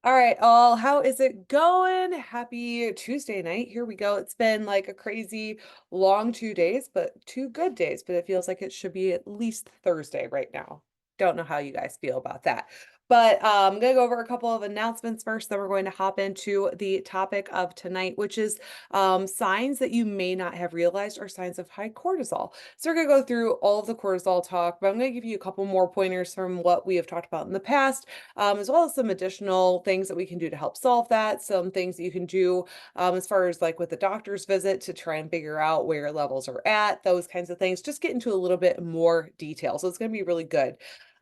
All right, all, how is it going? Happy Tuesday night. Here we go. It's been like a crazy long 2 days, but 2 good days, but it feels like it should be at least Thursday right now. Don't know how you guys feel about that. But I'm going to go over a couple of announcements first, then we're going to hop into the topic of tonight, which is signs that you may not have realized are signs of high cortisol. So we're going to go through all of the cortisol talk, but I'm going to give you a couple more pointers from what we have talked about in the past, as well as some additional things that we can do to help solve that. Some things that you can do as far as like with the doctor's visit to try and figure out where your levels are at, those kinds of things. Just get into a little bit more detail. So it's going to be really good.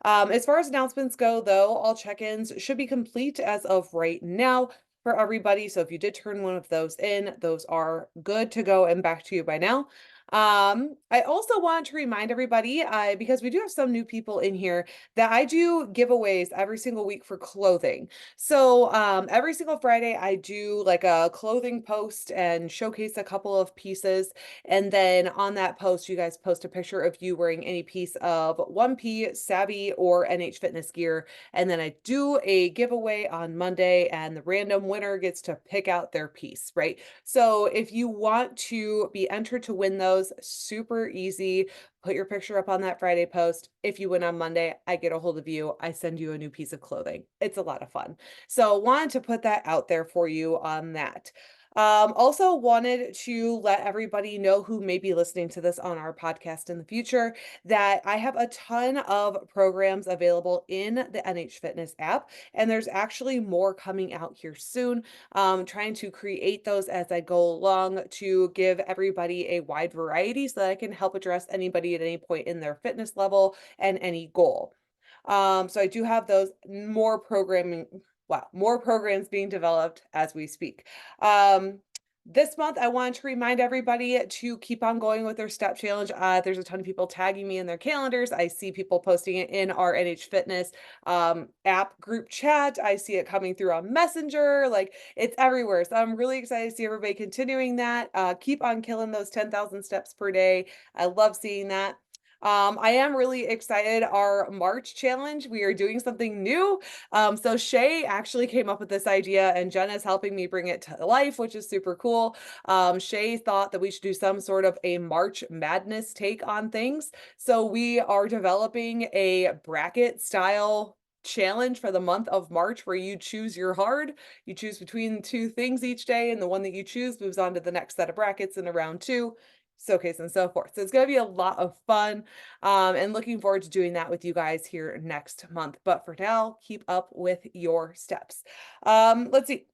As far as announcements go, though, all check-ins should be complete as of right now for everybody. So if you did turn one of those in, those are good to go and back to you by now. I also want to remind everybody, because we do have some new people in here, that I do giveaways every single week for clothing. So every single Friday, I do like a clothing post and showcase a couple of pieces. And then on that post, you guys post a picture of you wearing any piece of 1P, Savvy, or NH Fitness gear. And then I do a giveaway on Monday, and the random winner gets to pick out their piece, right? So if you want to be entered to win those, super easy. Put your picture up on that Friday post. If you win on Monday, I get a hold of you. I send you a new piece of clothing. It's a lot of fun. So wanted to put that out there for you on that. Also wanted to let everybody know who may be listening to this on our podcast in the future that I have a ton of programs available in the NH Fitness app, and there's actually more coming out here soon. Trying to create those as I go along to give everybody a wide variety so that I can help address anybody at any point in their fitness level and any goal. So I do have those more programming, wow, more programs being developed as we speak. This month, I want to remind everybody to keep on going with their step challenge. There's a ton of people tagging me in their calendars. I see people posting it in our NH Fitness app group chat. I see it coming through on Messenger. Like it's everywhere. So I'm really excited to see everybody continuing that. Keep on killing those 10,000 steps per day. I love seeing that. I am really excited. Our March challenge, we are doing something new. So Shay actually came up with this idea, and Jenna's helping me bring it to life, which is super cool. Shay thought that we should do some sort of a March Madness take on things. So we are developing a bracket style challenge for the month of March where you choose your hard. You choose between two things each day, and the one that you choose moves on to the next set of brackets in a round two, so case and so forth. So it's going to be a lot of fun, and looking forward to doing that with you guys here next month. But for now, keep up with your steps. Let's see.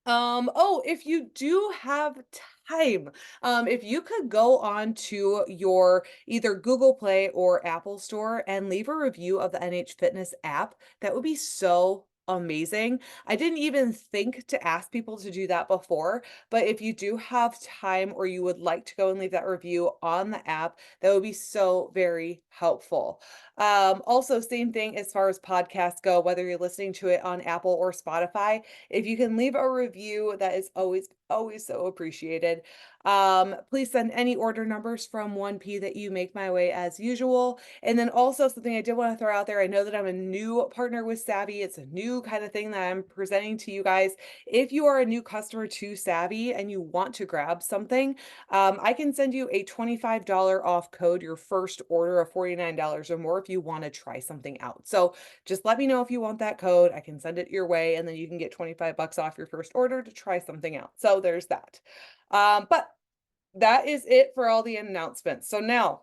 Oh, if you do have time, if you could go on to your either Google Play or Apple Store and leave a review of the NH Fitness app, that would be so amazing. I didn't even think to ask people to do that before, but if you do have time or you would like to go and leave that review on the app, that would be so very helpful. Also, same thing as far as podcasts go, whether you're listening to it on Apple or Spotify, if you can leave a review, that is always, always so appreciated. Please send any order numbers from 1P that you make my way as usual. And then also something I did want to throw out there. I know that I'm a new partner with Savvy. It's a new kind of thing that I'm presenting to you guys. If you are a new customer to Savvy and you want to grab something, I can send you a $25 off code your first order of $49 or more if you want to try something out. So just let me know if you want that code. I can send it your way, and then you can get 25 bucks off your first order to try something out. So there's that. But that is it for all the announcements. So now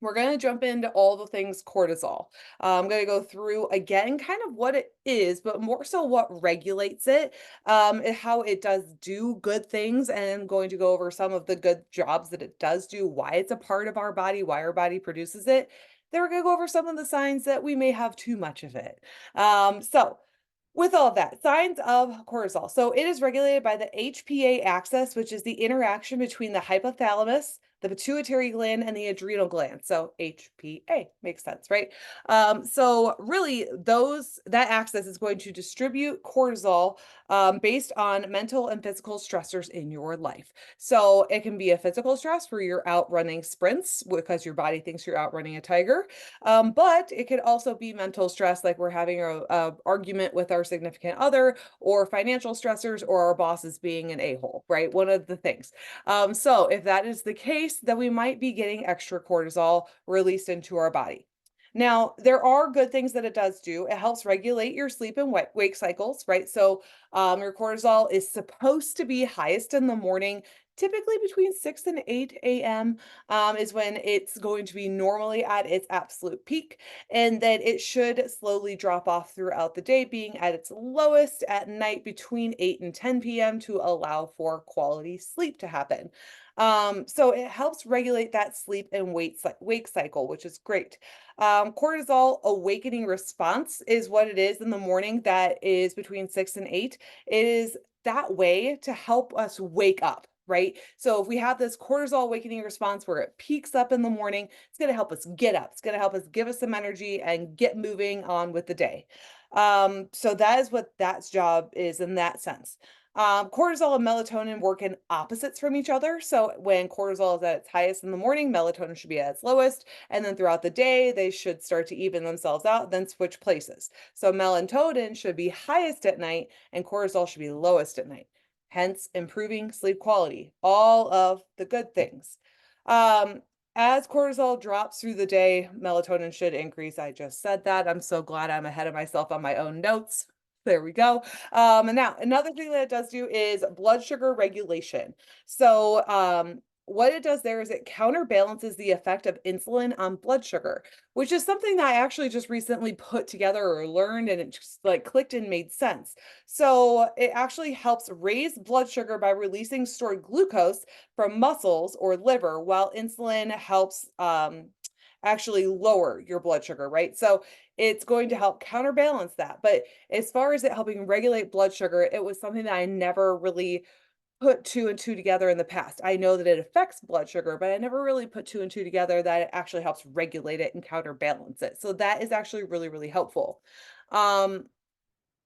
we're going to jump into all the things cortisol. I'm going to go through again kind of what it is, but more so what regulates it, and how it does do good things. And I'm going to go over some of the good jobs that it does do, why it's a part of our body, why our body produces it. Then we're going to go over some of the signs that we may have too much of it. So with all of that, signs of cortisol. So it is regulated by the HPA axis, which is the interaction between the hypothalamus, the pituitary gland, and the adrenal gland. So HPA makes sense, right? So really that axis is going to distribute cortisol based on mental and physical stressors in your life. So it can be a physical stress where you're out running sprints because your body thinks you're outrunning a tiger. But it could also be mental stress, like we're having a argument with our significant other, or financial stressors, or our boss is being an a-hole, right? One of the things. So if that is the case, then we might be getting extra cortisol released into our body. Now, there are good things that it does do. It helps regulate your sleep and wake cycles, right? So, your cortisol is supposed to be highest in the morning, typically between 6 and 8 a.m. Is when it's going to be normally at its absolute peak. And then it should slowly drop off throughout the day, being at its lowest at night between 8 and 10 p.m. to allow for quality sleep to happen. So it helps regulate that sleep and wake cycle, which is great. Cortisol awakening response is what it is in the morning that is between 6 and 8. It is that way to help us wake up, right? So if we have this cortisol awakening response where it peaks up in the morning, it's going to help us get up. It's going to help us give us some energy and get moving on with the day. So that is what that's job is in that sense. Cortisol and melatonin work in opposites from each other. So when cortisol is at its highest in the morning, melatonin should be at its lowest. And then throughout the day, they should start to even themselves out, then switch places. So melatonin should be highest at night and cortisol should be lowest at night, hence improving sleep quality, all of the good things. Um, as cortisol drops through the day, melatonin should increase. I just said that. I'm so glad I'm ahead of myself on my own notes. There we go. And now another thing that it does do is blood sugar regulation. So, what it does there is it counterbalances the effect of insulin on blood sugar, which is something that I actually just recently put together or learned, and it just like clicked and made sense. So, it actually helps raise blood sugar by releasing stored glucose from muscles or liver, while insulin helps actually lower your blood sugar, right? So, it's going to help counterbalance that. But as far as it helping regulate blood sugar, it was something that I never really put two and two together in the past. I know that it affects blood sugar, but I never really put two and two together that it actually helps regulate it and counterbalance it. So that is actually really, really helpful. Um,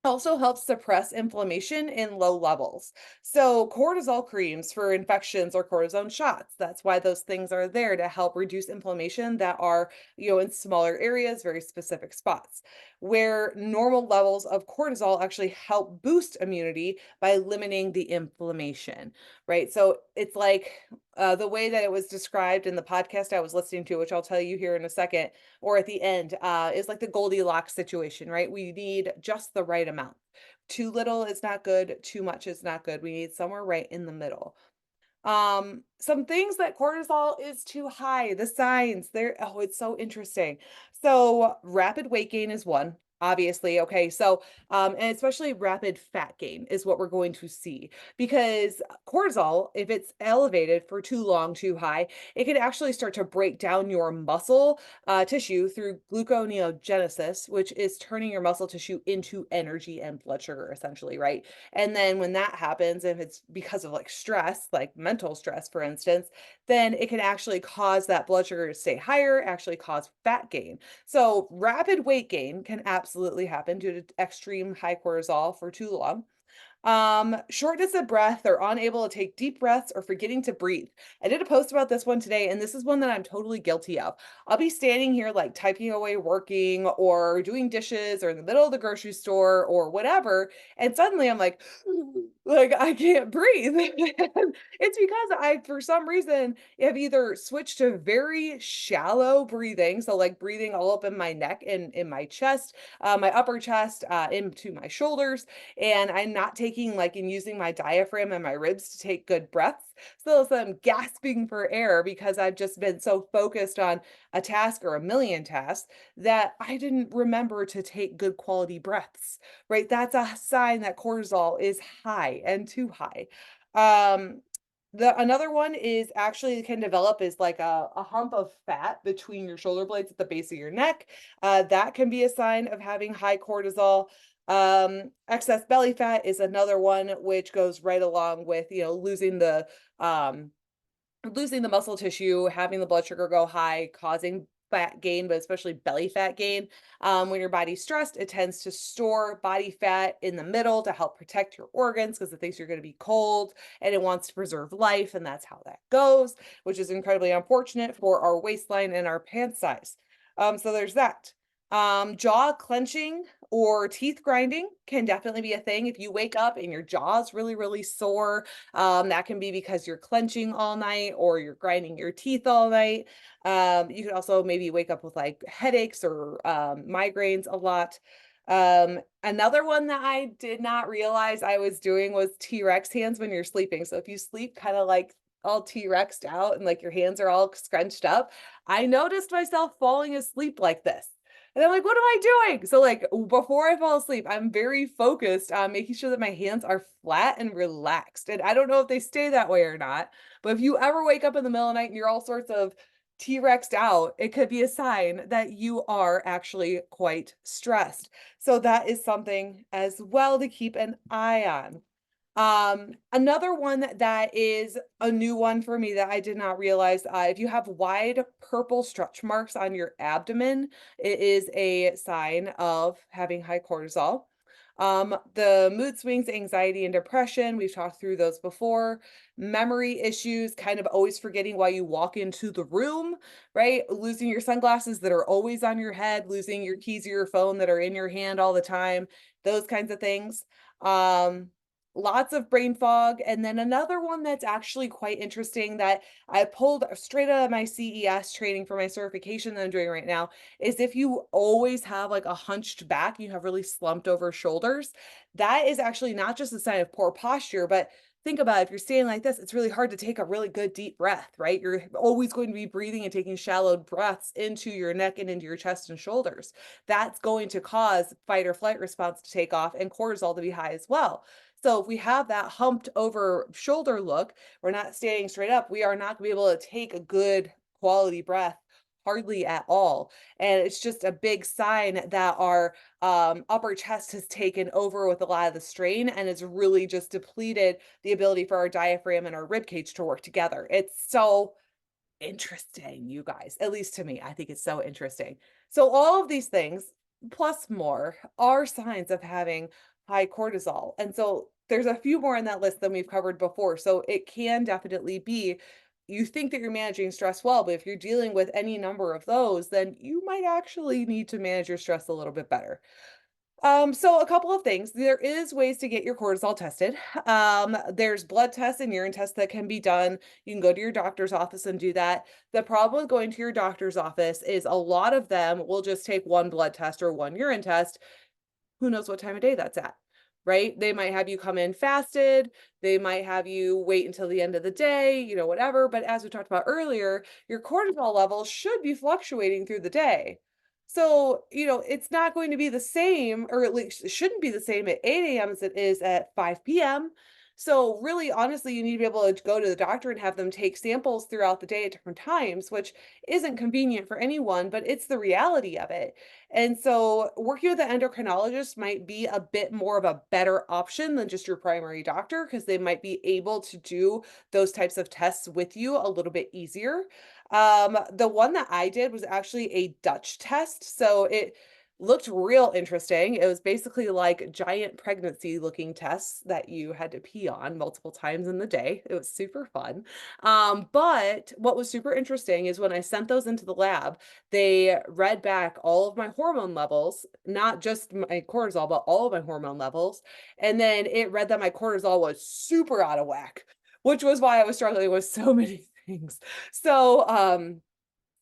Also helps suppress inflammation in low levels. So, cortisol creams for infections or cortisone shots. That's why those things are there to help reduce inflammation that are, in smaller areas, very specific spots. Where normal levels of cortisol actually help boost immunity by limiting the inflammation, right? So, it's like the way that it was described in the podcast I was listening to, which I'll tell you here in a second or at the end, is like the Goldilocks situation, right? We need just the right amount. Too little is not good, too much is not good. We need somewhere right in the middle. Some things that cortisol is too high, the signs there. Oh, it's so interesting. So rapid weight gain is one, obviously. Okay. So, and especially rapid fat gain is what we're going to see because cortisol, if it's elevated for too long, too high, it can actually start to break down your muscle tissue through gluconeogenesis, which is turning your muscle tissue into energy and blood sugar, essentially, right? And then when that happens, if it's because of like stress, like mental stress, for instance, then it can actually cause that blood sugar to stay higher, actually cause fat gain. So rapid weight gain can absolutely happen due to extreme high cortisol for too long. Shortness of breath or unable to take deep breaths or forgetting to breathe. I did a post about this one today, and this is one that I'm totally guilty of. I'll be standing here like typing away, working, or doing dishes, or in the middle of the grocery store, or whatever, and suddenly I'm like, like I can't breathe. And it's because I, for some reason, have either switched to very shallow breathing, so like breathing all up in my neck and in my chest, my upper chest, into my shoulders, and I'm not taking like and using my diaphragm and my ribs to take good breaths. So I'm gasping for air because I've just been so focused on a task or a million tasks that I didn't remember to take good quality breaths, right? That's a sign that cortisol is high and too high. Um, the another one is actually can develop is like a hump of fat between your shoulder blades at the base of your neck. That can be a sign of having high cortisol. Excess belly fat is another one which goes right along with, losing the um losing the muscle tissue, having the blood sugar go high, causing fat gain, but especially belly fat gain. When your body's stressed, it tends to store body fat in the middle to help protect your organs because it thinks you're going to be cold and it wants to preserve life. And that's how that goes, which is incredibly unfortunate for our waistline and our pant size. So there's that. Jaw clenching or teeth grinding can definitely be a thing. If you wake up and your jaw is really, really sore, that can be because you're clenching all night or you're grinding your teeth all night. You could also maybe wake up with like headaches or migraines a lot. Another one that I did not realize I was doing was T-Rex hands when you're sleeping. So if you sleep kind of like all T-Rexed out and like your hands are all scrunched up, I noticed myself falling asleep like this. And I'm like, what am I doing? So like before I fall asleep, I'm very focused on making sure that my hands are flat and relaxed. And I don't know if they stay that way or not, but if you ever wake up in the middle of the night and you're all sorts of T-Rexed out, it could be a sign that you are actually quite stressed. So that is something as well to keep an eye on. Another one that is a new one for me that I did not realize, if you have wide purple stretch marks on your abdomen, it is a sign of having high cortisol. The mood swings, anxiety, and depression, we've talked through those before. Memory issues, kind of always forgetting why you walk into the room, right? Losing your sunglasses that are always on your head, losing your keys or your phone that are in your hand all the time, those kinds of things. Um, Lots of brain fog. And then another one that's actually quite interesting that I pulled straight out of my CES training for my certification that I'm doing right now is if you always have like a hunched back, you have really slumped over shoulders, that is actually not just a sign of poor posture, but think about it, if you're standing like this, it's really hard to take a really good deep breath, right? You're always going to be breathing and taking shallow breaths into your neck and into your chest and shoulders. That's going to cause fight or flight response to take off and cortisol to be high as well. So if we have that humped over shoulder look, we're not standing straight up, we are not gonna be able to take a good quality breath hardly at all. And it's just a big sign that our upper chest has taken over with a lot of the strain and it's really just depleted the ability for our diaphragm and our rib cage to work together. It's so interesting, you guys. At least to me, I think it's so interesting. So all of these things, plus more, are signs of having high cortisol. And so there's a few more on that list than we've covered before. So it can definitely be you think that you're managing stress well, but if you're dealing with any number of those, then you might actually need to manage your stress a little bit better. So a couple of things. There is ways to get your cortisol tested. There's blood tests and urine tests that can be done. You can go to your doctor's office and do that. The problem with going to your doctor's office is a lot of them will just take one blood test or one urine test. Who knows what time of day that's at, right? They might have you come in fasted. They might have you wait until the end of the day, whatever. But as we talked about earlier, your cortisol levels should be fluctuating through the day. So, it's not going to be the same, or at least it shouldn't be the same at 8 a.m. as it is at 5 p.m. So, really, honestly, you need to be able to go to the doctor and have them take samples throughout the day at different times, which isn't convenient for anyone, but it's the reality of it. And so working with an endocrinologist might be a bit more of a better option than just your primary doctor because they might be able to do those types of tests with you a little bit easier. The one that I did was actually a Dutch test. So it looked real interesting. It was basically like giant pregnancy looking tests that you had to pee on multiple times in the day. It was super fun. But what was super interesting is when I sent those into the lab, they read back all of my hormone levels, not just my cortisol, but all of my hormone levels. And then it read that my cortisol was super out of whack, which was why I was struggling with so many things. So,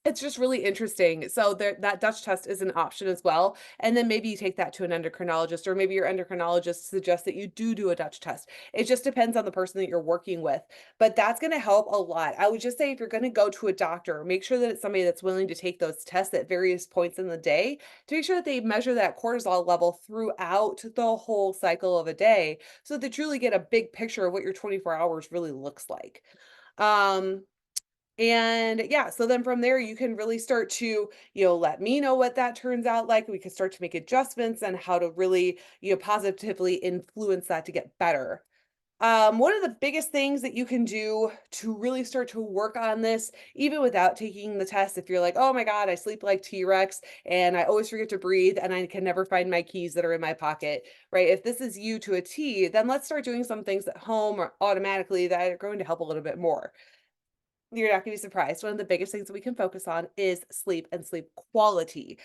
it's just really interesting. So there, that Dutch test is an option as well. And then maybe you take that to an endocrinologist, or maybe your endocrinologist suggests that you do a Dutch test. It just depends on the person that you're working with, but that's going to help a lot. I would just say if you're going to go to a doctor, make sure that it's somebody that's willing to take those tests at various points in the day to make sure that they measure that cortisol level throughout the whole cycle of a day so that they truly get a big picture of what your 24 hours really looks like. Um, and yeah, so then from there, you can really start to, let me know what that turns out like. We could start to make adjustments and how to really, positively influence that to get better. One of the biggest things that you can do to really start to work on this, even without taking the test, if you're like, oh my God, I sleep like T-Rex and I always forget to breathe and I can never find my keys that are in my pocket, right? If this is you to a T, then let's start doing some things at home or automatically that are going to help a little bit more. You're not gonna be surprised. One of the biggest things that we can focus on is sleep and sleep quality.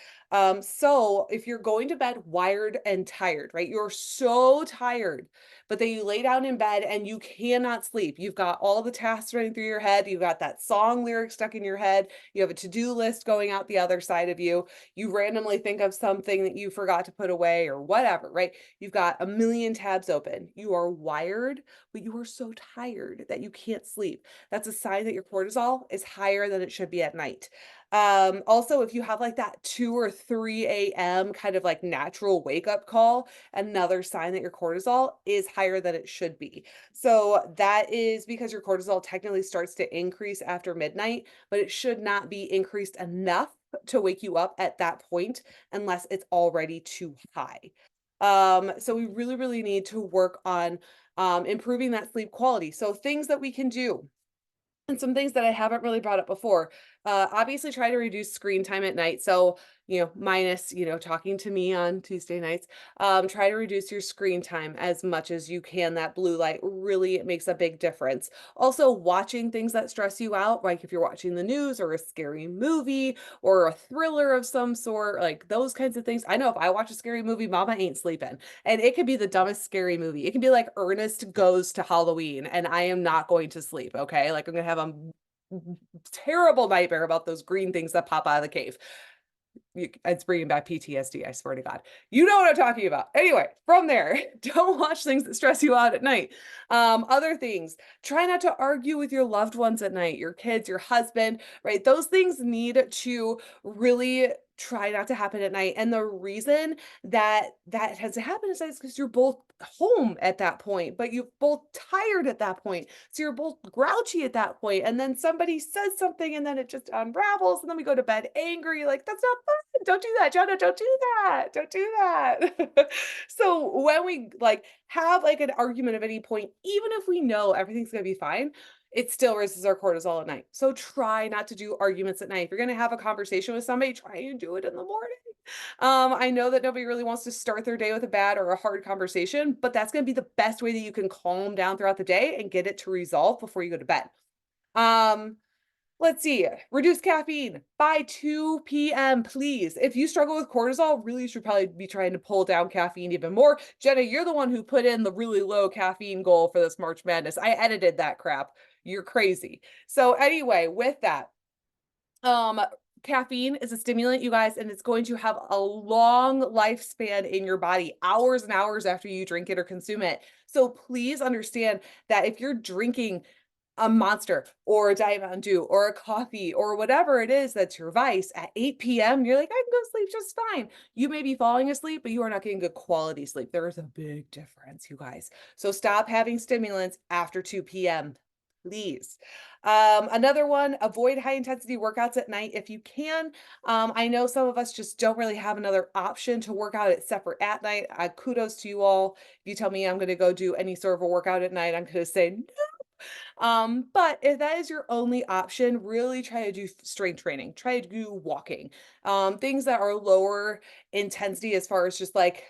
So if you're going to bed wired and tired, right? You're so tired, but then you lay down in bed and you cannot sleep. You've got all the tasks running through your head. You've got that song lyric stuck in your head. You have a to-do list going out the other side of you. You randomly think of something that you forgot to put away or whatever, right? You've got a million tabs open. You are wired, but you are so tired that you can't sleep. That's a sign that your cortisol is higher than it should be at night. Also, if you have like that 2 or 3 a.m. kind of like natural wake up call, another sign that your cortisol is higher than it should be. So that is because your cortisol technically starts to increase after midnight, but it should not be increased enough to wake you up at that point unless it's already too high. So we really, really need to work on improving that sleep quality. So things that we can do and some things that I haven't really brought up before. Obviously, try to reduce screen time at night. So, minus, talking to me on Tuesday nights, try to reduce your screen time as much as you can. That blue light really makes a big difference. Also, watching things that stress you out, like if you're watching the news or a scary movie or a thriller of some sort, like those kinds of things. I know if I watch a scary movie, mama ain't sleeping. And it could be the dumbest scary movie. It can be like Ernest Goes to Halloween, and I am not going to sleep, okay? Like I'm gonna have a terrible nightmare about those green things that pop out of the cave. It's bringing back PTSD, I swear to God. You know what I'm talking about. Anyway, from there, don't watch things that stress you out at night. Other things, try not to argue with your loved ones at night, your kids, your husband, right? Those things need to really try not to happen at night. And the reason that that has to happen is because you're both home at that point, but you're both tired at that point. So you're both grouchy at that point. And then somebody says something and then it just unravels. And then we go to bed angry. Like, that's not fun. Don't do that, Jonah. Don't do that. Don't do that. So when we like have like an argument of any point, even if we know everything's gonna be fine, it still raises our cortisol at night. So try not to do arguments at night. If you're gonna have a conversation with somebody, try and do it in the morning. I know that nobody really wants to start their day with a bad or a hard conversation, but that's going to be the best way that you can calm down throughout the day and get it to resolve before you go to bed. Um, let's see, reduce caffeine by 2 p.m., please. If you struggle with cortisol, really you should probably be trying to pull down caffeine even more. Jenna, you're the one who put in the really low caffeine goal for this March Madness. I edited that crap. You're crazy. So anyway, with that, um, caffeine is a stimulant, you guys, and it's going to have a long lifespan in your body, hours and hours after you drink it or consume it. So please understand that if you're drinking a Monster or a Diet Mountain Dew or a coffee or whatever it is that's your vice at 8 p.m., you're like, I can go sleep just fine. You may be falling asleep, but you are not getting good quality sleep. There is a big difference, you guys. So stop having stimulants after 2 p.m., please. Another one, avoid high intensity workouts at night if you can. I know some of us just don't really have another option to work out except for at night. Kudos to you all. If you tell me I'm going to go do any sort of a workout at night, I'm going to say but if that is your only option, really try to do strength training, try to do walking, things that are lower intensity as far as just like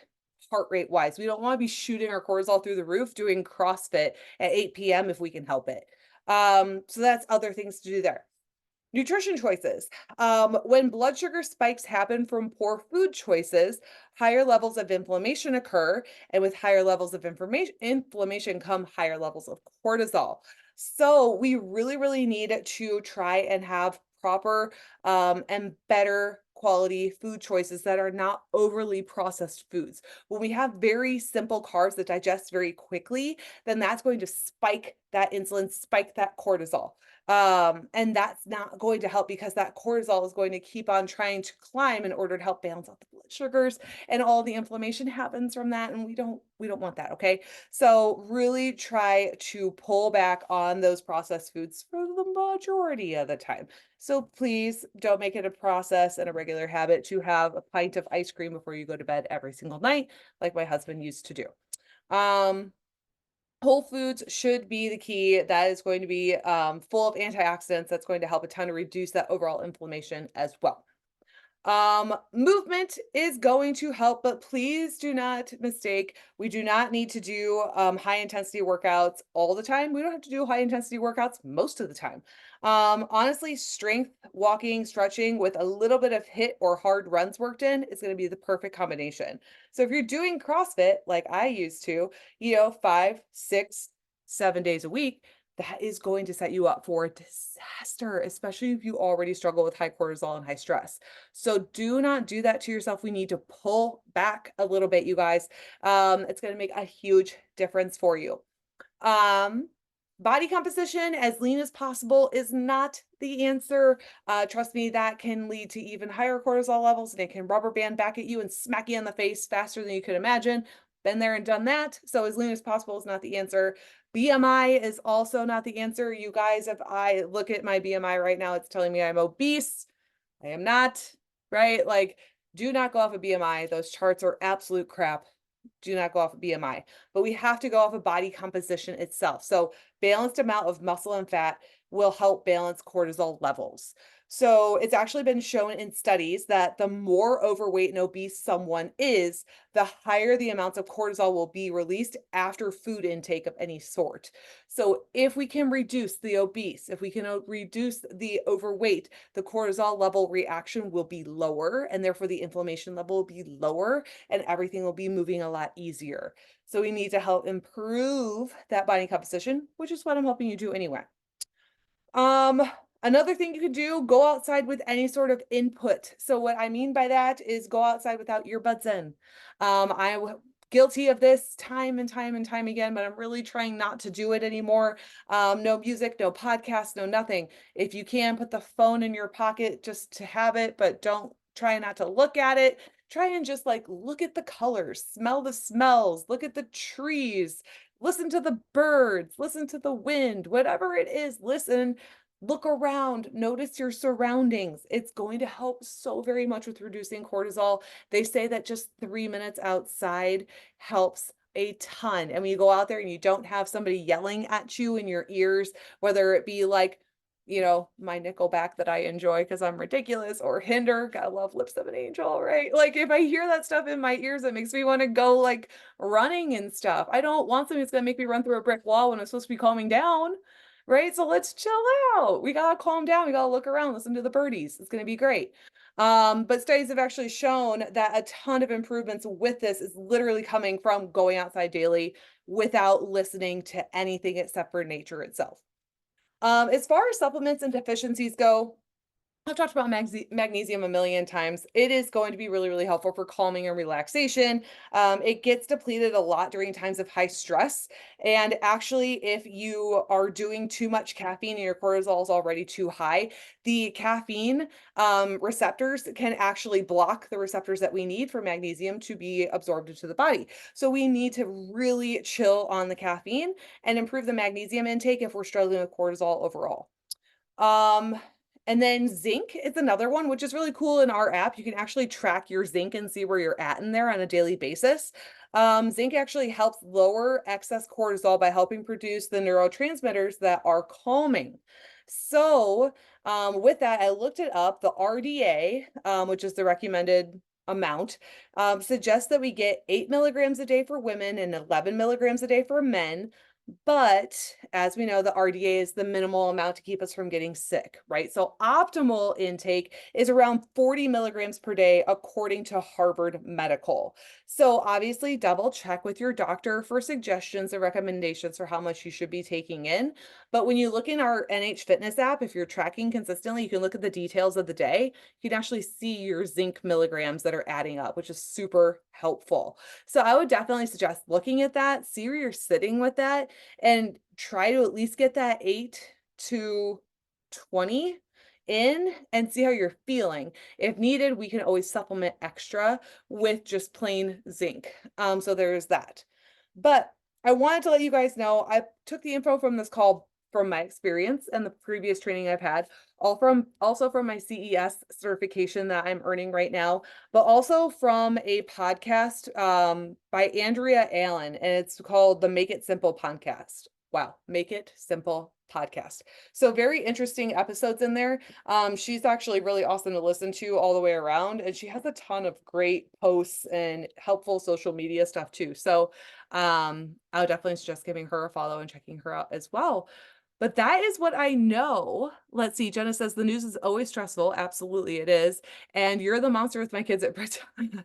heart rate wise. We don't want to be shooting our cortisol through the roof doing CrossFit at 8 p.m. if we can help it. So that's other things to do there. Nutrition choices. When blood sugar spikes happen from poor food choices, higher levels of inflammation occur, and with higher levels of inflammation come higher levels of cortisol. So we really, really need to try and have proper and better quality food choices that are not overly processed foods. When we have very simple carbs that digest very quickly, then that's going to spike that insulin, spike that cortisol. And that's not going to help because that cortisol is going to keep on trying to climb in order to help balance out the blood sugars and all the inflammation happens from that. And we don't want that. Okay. So really try to pull back on those processed foods for the majority of the time. So please don't make it a process and a regular habit to have a pint of ice cream before you go to bed every single night, like my husband used to do. Um, Whole foods should be the key. That is going to be full of antioxidants. That's going to help a ton to reduce that overall inflammation as well. Movement is going to help, but please do not mistake. We do not need to do high intensity workouts all the time. We don't have to do high intensity workouts most of the time. Honestly, strength, walking, stretching with a little bit of hit or hard runs worked in is going to be the perfect combination. So if you're doing CrossFit like I used to, 5, 6, 7 days a week, that is going to set you up for a disaster, especially if you already struggle with high cortisol and high stress. So do not do that to yourself. We need to pull back a little bit, you guys. It's going to make a huge difference for you. Um, Body composition as lean as possible is not the answer. Trust me, that can lead to even higher cortisol levels and it can rubber band back at you and smack you in the face faster than you could imagine. Been there and done that. So as lean as possible is not the answer. BMI is also not the answer. You guys, if I look at my BMI right now, it's telling me I'm obese. I am not, right? Like, do not go off of BMI. Those charts are absolute crap. Do not go off of BMI, but we have to go off of body composition itself. So balanced amount of muscle and fat will help balance cortisol levels. So it's actually been shown in studies that the more overweight and obese someone is, the higher the amounts of cortisol will be released after food intake of any sort. So if we can reduce the obese, if we can reduce the overweight, the cortisol level reaction will be lower and therefore the inflammation level will be lower and everything will be moving a lot easier. So we need to help improve that body composition, which is what I'm helping you do anyway. Um, Another thing you could do, go outside with any sort of input. So what I mean by that is go outside without earbuds in. Guilty of this time and time and time again, but I'm really trying not to do it anymore. No music, no podcast, no nothing. If you can, put the phone in your pocket just to have it, but don't try not to look at it. Try and just like look at the colors, smell the smells, look at the trees, listen to the birds, listen to the wind, whatever it is, listen, look around, notice your surroundings. It's going to help so very much with reducing cortisol. They say that just 3 minutes outside helps a ton. And when you go out there and you don't have somebody yelling at you in your ears, whether it be like, my Nickelback that I enjoy because I'm ridiculous, or Hinder, gotta love Lips of an Angel, right? Like if I hear that stuff in my ears, it makes me want to go like running and stuff. I don't want something that's gonna make me run through a brick wall when I'm supposed to be calming down, right? So let's chill out. We gotta calm down. We gotta look around, listen to the birdies. It's gonna be great. But studies have actually shown that a ton of improvements with this is literally coming from going outside daily without listening to anything except for nature itself. As far as supplements and deficiencies go, I've talked about magnesium a million times. It is going to be really, really helpful for calming and relaxation. It gets depleted a lot during times of high stress. And actually, if you are doing too much caffeine and your cortisol is already too high, the caffeine receptors can actually block the receptors that we need for magnesium to be absorbed into the body. So we need to really chill on the caffeine and improve the magnesium intake if we're struggling with cortisol overall. Um, and then zinc is another one, which is really cool in our app. You can actually track your zinc and see where you're at in there on a daily basis. Zinc actually helps lower excess cortisol by helping produce the neurotransmitters that are calming. So, with that, I looked it up. The RDA, which is the recommended amount, suggests that we get 8 milligrams a day for women and 11 milligrams a day for men. But as we know, the RDA is the minimal amount to keep us from getting sick, right? So optimal intake is around 40 milligrams per day, according to Harvard Medical. So obviously double check with your doctor for suggestions and recommendations for how much you should be taking in. But when you look in our NH Fitness app, if you're tracking consistently, you can look at the details of the day. You can actually see your zinc milligrams that are adding up, which is super helpful. So I would definitely suggest looking at that, see where you're sitting with that, and try to at least get that 8 to 20 in and see how you're feeling. If needed, we can always supplement extra with just plain zinc. So there's that. But I wanted to let you guys know I took the info from this call from my experience and the previous training I've had, also from my CES certification that I'm earning right now, but also from a podcast by Andrea Allen, and it's called the Make It Simple podcast. Wow, Make It Simple podcast. So very interesting episodes in there. She's actually really awesome to listen to all the way around, and she has a ton of great posts and helpful social media stuff too. So I would definitely suggest giving her a follow and checking her out as well. But that is what I know. Let's see. Jenna says the news is always stressful. Absolutely, it is. And you're the monster with my kids at bedtime.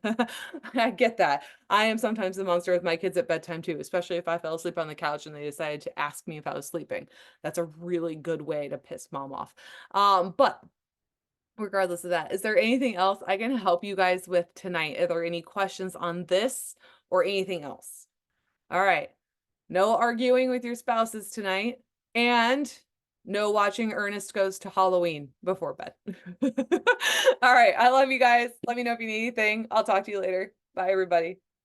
I get that. I am sometimes the monster with my kids at bedtime too, especially if I fell asleep on the couch and they decided to ask me if I was sleeping. That's a really good way to piss mom off. But regardless of that, is there anything else I can help you guys with tonight? Are there any questions on this or anything else? All right. No arguing with your spouses tonight, and no watching Ernest Goes to Halloween before bed. All right. I love you guys. Let me know if you need anything. I'll talk to you later. Bye, everybody.